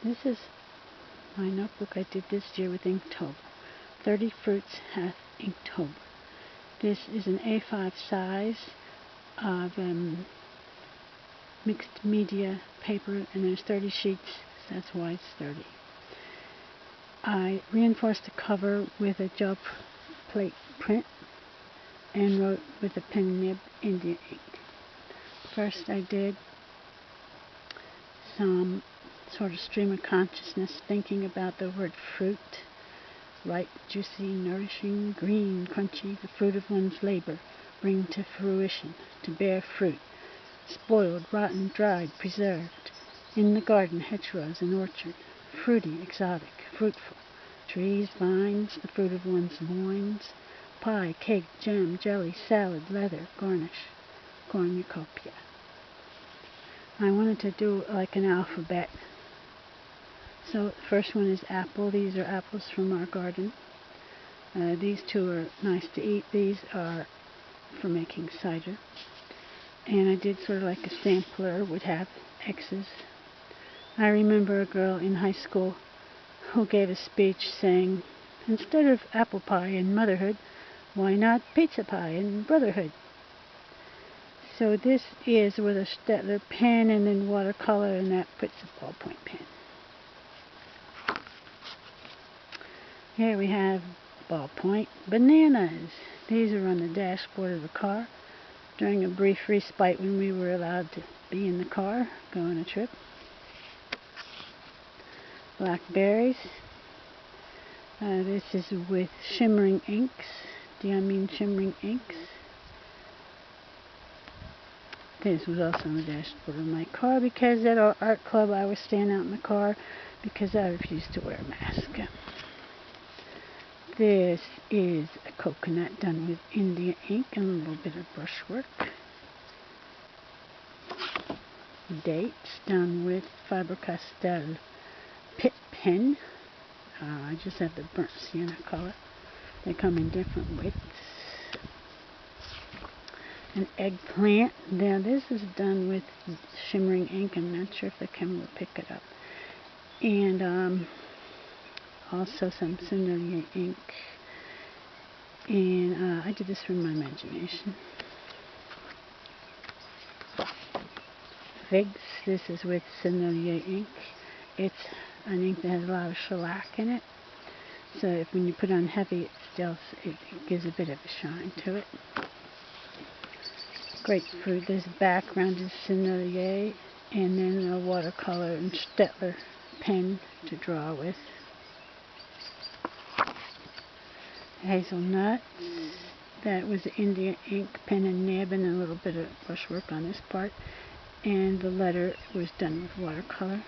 This is my notebook I did this year with Inktober. 30 Fruits Hath Inktober. This is an A5 size of mixed media paper, and there's 30 sheets, so that's why it's 30. I reinforced the cover with a gel plate print and wrote with a pen nib India ink. First I did some sort of stream of consciousness, thinking about the word fruit. Ripe, juicy, nourishing, green, crunchy, the fruit of one's labor, bring to fruition, to bear fruit, spoiled, rotten, dried, preserved, in the garden, hedgerows, and orchard, fruity, exotic, fruitful, trees, vines, the fruit of one's loins, pie, cake, jam, jelly, salad, leather, garnish, cornucopia. I wanted to do like an alphabet. So the first one is apple. These are apples from our garden. These two are nice to eat. These are for making cider. And I did sort of like a sampler, would have X's. I remember a girl in high school who gave a speech saying, instead of apple pie and motherhood, why not pizza pie and brotherhood? So this is with a Stettler pen and then watercolor, and that puts a ballpoint pen. Here we have ballpoint bananas. These are on the dashboard of the car during a brief respite when we were allowed to be in the car, go on a trip. Blackberries. This is with shimmering inks, diamine shimmering inks. This was also on the dashboard of my car because at our art club I was staying out in the car because I refused to wear a mask. This is a coconut done with India ink and a little bit of brushwork. Dates done with Faber-Castell Pitt pen. I just have the burnt sienna color. They come in different widths. An eggplant. Now this is done with shimmering ink. I'm not sure if the camera will pick it up. And also some Sennelier ink. And I did this from my imagination. Figs. This is with Sennelier ink. It's an ink that has a lot of shellac in it. So if when you put on heavy, it gives a bit of a shine to it. Grapefruit. This background is Sennelier, and then a watercolor and Stettler pen to draw with. Hazelnuts. That was India ink, pen and nib, and a little bit of brushwork on this part. And the letter was done with watercolor.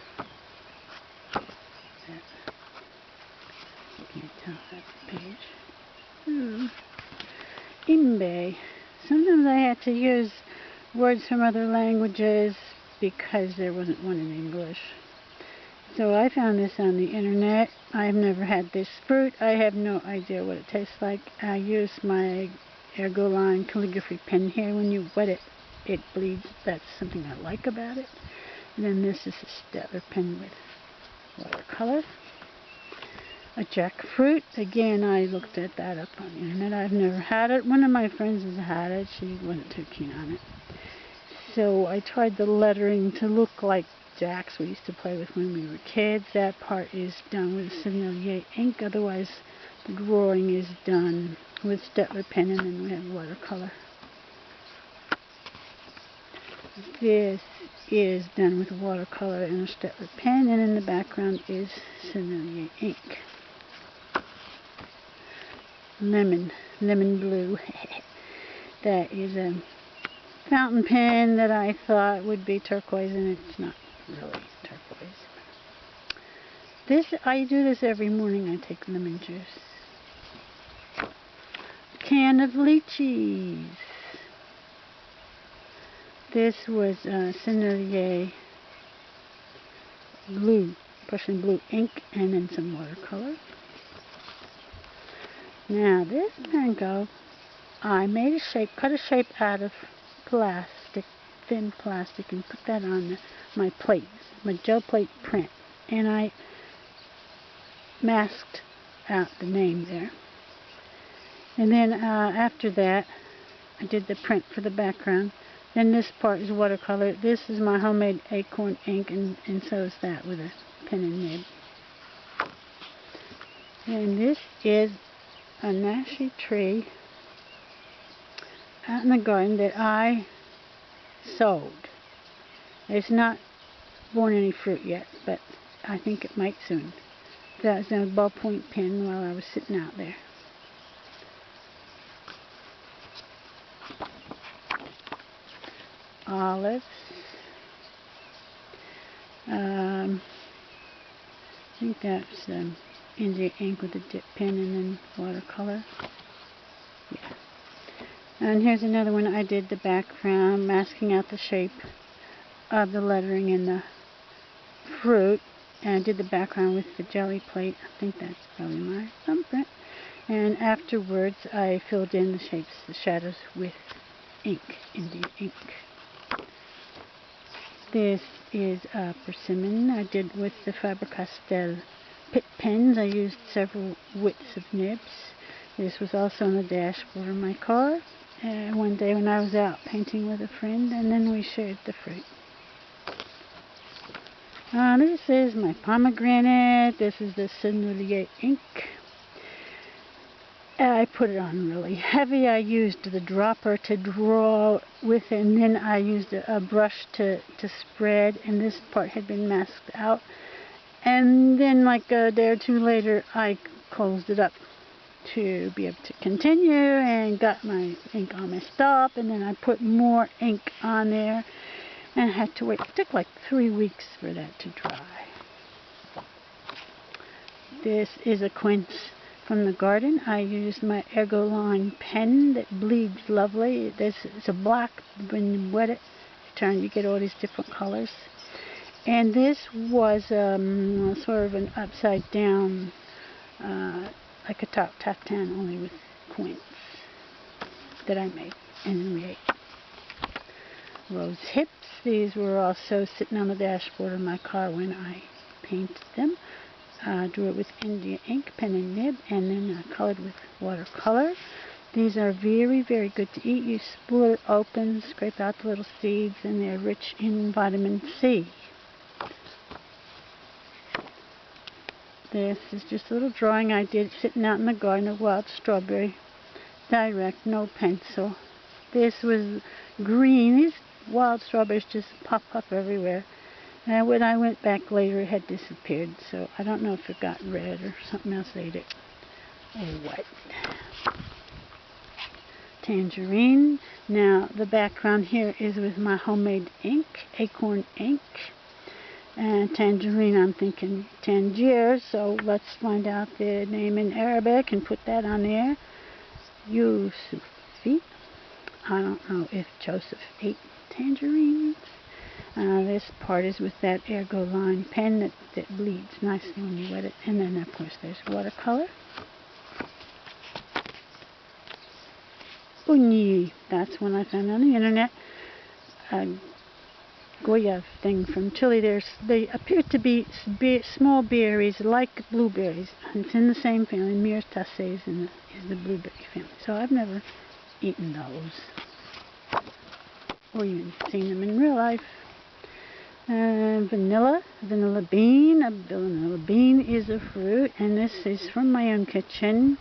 Can't tell that page. Imbe. Sometimes I had to use words from other languages because there wasn't one in English. So I found this on the internet. I've never had this fruit. I have no idea what it tastes like. I use my Ergoline calligraphy pen here. When you wet it, it bleeds. That's something I like about it. And then this is a Stettler pen with watercolor. A jackfruit. Again, I looked at that up on the internet. I've never had it. One of my friends has had it. She wasn't too keen on it. So I tried the lettering to look like jacks we used to play with when we were kids. That part is done with Sennelier ink. Otherwise, the drawing is done with Stettler pen, and then we have watercolor. This is done with watercolor and a Stettler pen, and in the background is Sennelier ink. Lemon blue. That is a fountain pen that I thought would be turquoise, and it's not really turquoise. I do this every morning. I take lemon juice. Can of lychees. This was Sennelier blue, Prussian blue ink, and then some watercolor. Now this mango, I made a shape, cut a shape out of plastic, thin plastic, and put that on my plate, my gel plate print. and I masked out the name there. And then after that, I did the print for the background. Then this part is watercolor. This is my homemade acorn ink, and so is that with a pen and nib. And this is a nashi tree out in the garden that I sowed. It's not borne any fruit yet, but I think it might soon. That was a ballpoint pen while I was sitting out there. Olives. I think that's India ink with a dip pen and then watercolor. Yeah. And here's another one. I did the background, masking out the shape of the lettering and the fruit. And I did the background with the jelly plate. I think that's probably my thumbprint. And afterwards, I filled in the shapes, the shadows with ink, India ink. This is a persimmon I did with the Faber-Castell Pitt pens. I used several widths of nibs. This was also on the dashboard of my car. One day when I was out painting with a friend, and then we shared the fruit. This is my pomegranate. This is the Sennelier ink. I put it on really heavy. I used the dropper to draw with, and then I used a brush to spread, and this part had been masked out. And then like a day or two later, I closed it up to be able to continue and got my ink all messed up, and then I put more ink on there and I had to wait. It took like 3 weeks for that to dry. This is a quince from the garden. I used my Ergoline pen that bleeds lovely. It's a black. When you wet it, you get all these different colors. And this was sort of an upside down, like a top tartan, only with quince that I made and then we ate. Rose hips. These were also sitting on the dashboard of my car when I painted them. Drew it with India ink, pen and nib, and then colored with watercolor. These are very, very good to eat. You spool it open, scrape out the little seeds, and they're rich in vitamin C. This is just a little drawing I did sitting out in the garden of wild strawberry. Direct, no pencil. This was green. These wild strawberries just pop up everywhere. And when I went back later, it had disappeared. So I don't know if it got red or something else ate it. Or what. Tangerine. Now, the background here is with my homemade ink, acorn ink. And tangerine, I'm thinking Tangier, so let's find out the name in Arabic and put that on there. Yusufi. I don't know if Joseph ate tangerines. This part is with that Ergoline pen that bleeds nicely when you wet it. And then, of course, there's watercolor. Uni. That's one I found on the internet. Goya thing from Chile. They appear to be small berries like blueberries. It's in the same family. Myrtaceae is the blueberry family. So I've never eaten those or even seen them in real life. Vanilla bean. A vanilla bean is a fruit, and this is from my own kitchen.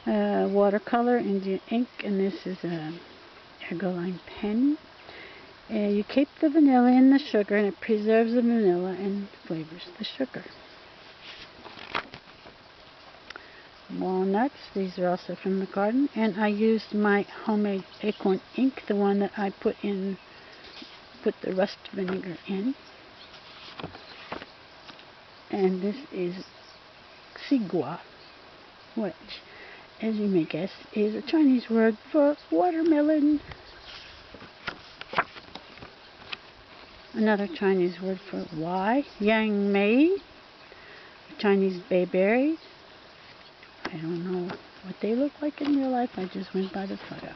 Watercolor, India ink, and this is a Ergoline pen. You keep the vanilla in the sugar, and it preserves the vanilla and flavors the sugar. Walnuts, these are also from the garden, and I used my homemade acorn ink, the one that I put the rust vinegar in. And this is xigua, which, as you may guess, is a Chinese word for watermelon. Another Chinese word for Y, yang mei, Chinese bayberries. I don't know what they look like in real life. I just went by the photo.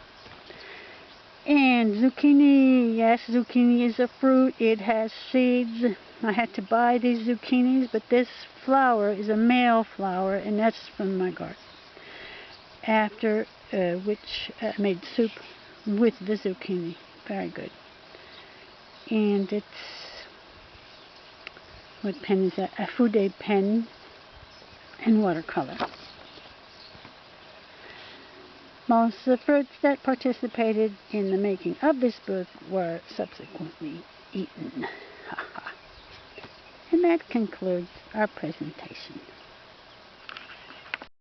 And zucchini, yes, zucchini is a fruit. It has seeds. I had to buy these zucchinis, but this flower is a male flower, and that's from my garden. After which I made soup with the zucchini. Very good. And it's, what pen is that? A Fude pen and watercolor. Most of the fruits that participated in the making of this book were subsequently eaten. And that concludes our presentation.